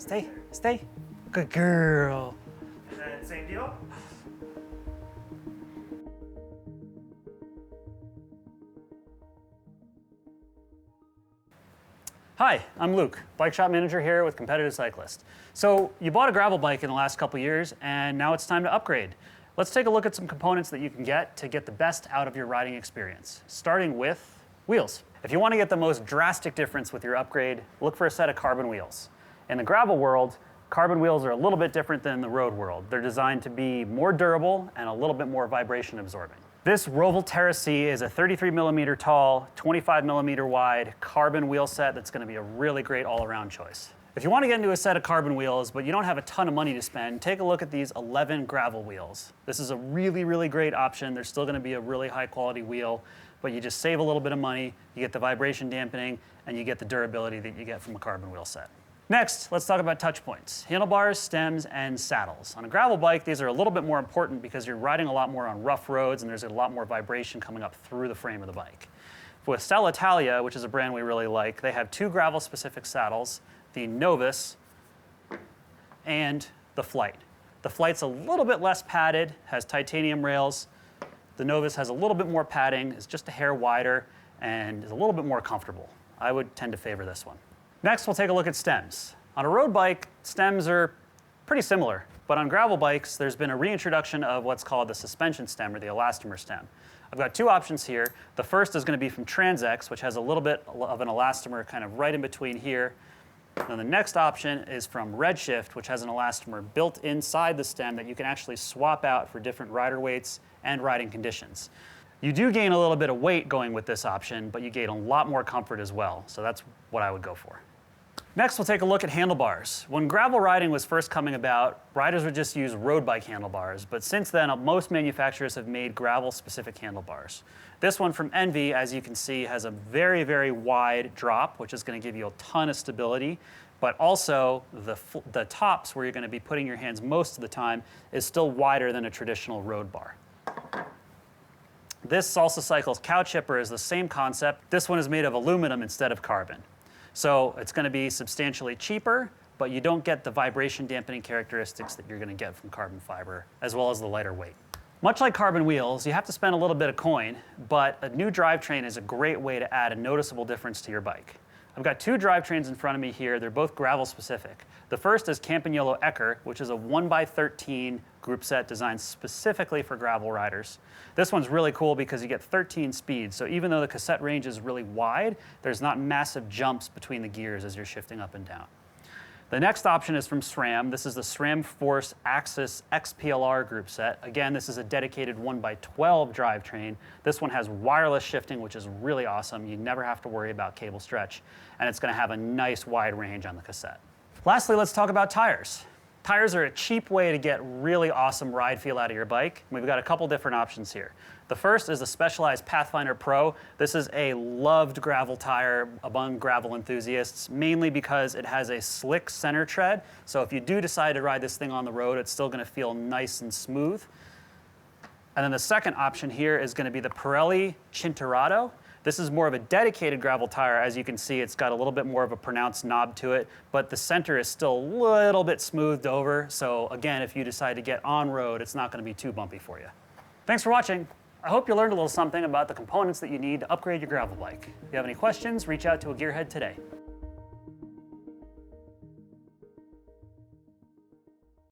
Stay, stay. Good girl. And then same deal. Hi, I'm Luke, bike shop manager here with Competitive Cyclist. So you bought a gravel bike in the last couple years and now it's time to upgrade. Let's take a look at some components that you can get to get the best out of your riding experience, starting with wheels. If you want to get the most drastic difference with your upgrade, look for a set of carbon wheels. In the gravel world, carbon wheels are a little bit different than the road world. They're designed to be more durable and a little bit more vibration absorbing. This Roval Terra C is a 33 millimeter tall, 25 millimeter wide carbon wheel set that's going to be a really great all-around choice. If you want to get into a set of carbon wheels, but you don't have a ton of money to spend, take a look at these 11 gravel wheels. This is a really, really great option. They're still going to be a really high quality wheel, but you just save a little bit of money, you get the vibration dampening, and you get the durability that you get from a carbon wheel set. Next, let's talk about touch points. Handlebars, stems, and saddles. On a gravel bike, these are a little bit more important because you're riding a lot more on rough roads and there's a lot more vibration coming up through the frame of the bike. With Stella Italia, which is a brand we really like, they have two gravel-specific saddles, the Novus and the Flight. The Flight's a little bit less padded, has titanium rails. The Novus has a little bit more padding, is just a hair wider, and is a little bit more comfortable. I would tend to favor this one. Next, we'll take a look at stems. On a road bike, stems are pretty similar, but on gravel bikes, there's been a reintroduction of what's called the suspension stem or the elastomer stem. I've got two options here. The first is going to be from Transex, which has a little bit of an elastomer kind of right in between here. And the next option is from Redshift, which has an elastomer built inside the stem that you can actually swap out for different rider weights and riding conditions. You do gain a little bit of weight going with this option, but you gain a lot more comfort as well. So that's what I would go for. Next, we'll take a look at handlebars. When gravel riding was first coming about, riders would just use road bike handlebars, but since then, most manufacturers have made gravel-specific handlebars. This one from Envy, as you can see, has a very, very wide drop, which is going to give you a ton of stability, but also the tops, where you're going to be putting your hands most of the time, is still wider than a traditional road bar. This Salsa Cycles cow chipper is the same concept. This one is made of aluminum instead of carbon. So it's going to be substantially cheaper, but you don't get the vibration dampening characteristics that you're going to get from carbon fiber, as well as the lighter weight. Much like carbon wheels, you have to spend a little bit of coin, but a new drivetrain is a great way to add a noticeable difference to your bike. I've got two drivetrains in front of me here. They're both gravel specific. The first is Campagnolo Ecker, which is a 1x13 group set designed specifically for gravel riders. This one's really cool because you get 13 speeds, so even though the cassette range is really wide, there's not massive jumps between the gears as you're shifting up and down. The next option is from SRAM. This is the SRAM Force Axis XPLR group set. Again, this is a dedicated 1x12 drivetrain. This one has wireless shifting, which is really awesome. You never have to worry about cable stretch, and it's going to have a nice wide range on the cassette. Lastly, let's talk about tires. Tires are a cheap way to get really awesome ride feel out of your bike. We've got a couple different options here. The first is the Specialized Pathfinder Pro. This is a loved gravel tire among gravel enthusiasts, mainly because it has a slick center tread. So if you do decide to ride this thing on the road, it's still going to feel nice and smooth. And then the second option here is going to be the Pirelli Cinturato. This is more of a dedicated gravel tire. As you can see, it's got a little bit more of a pronounced knob to it, but the center is still a little bit smoothed over. So again, if you decide to get on road, it's not going to be too bumpy for you. Thanks for watching. I hope you learned a little something about the components that you need to upgrade your gravel bike. If you have any questions, reach out to a gearhead today.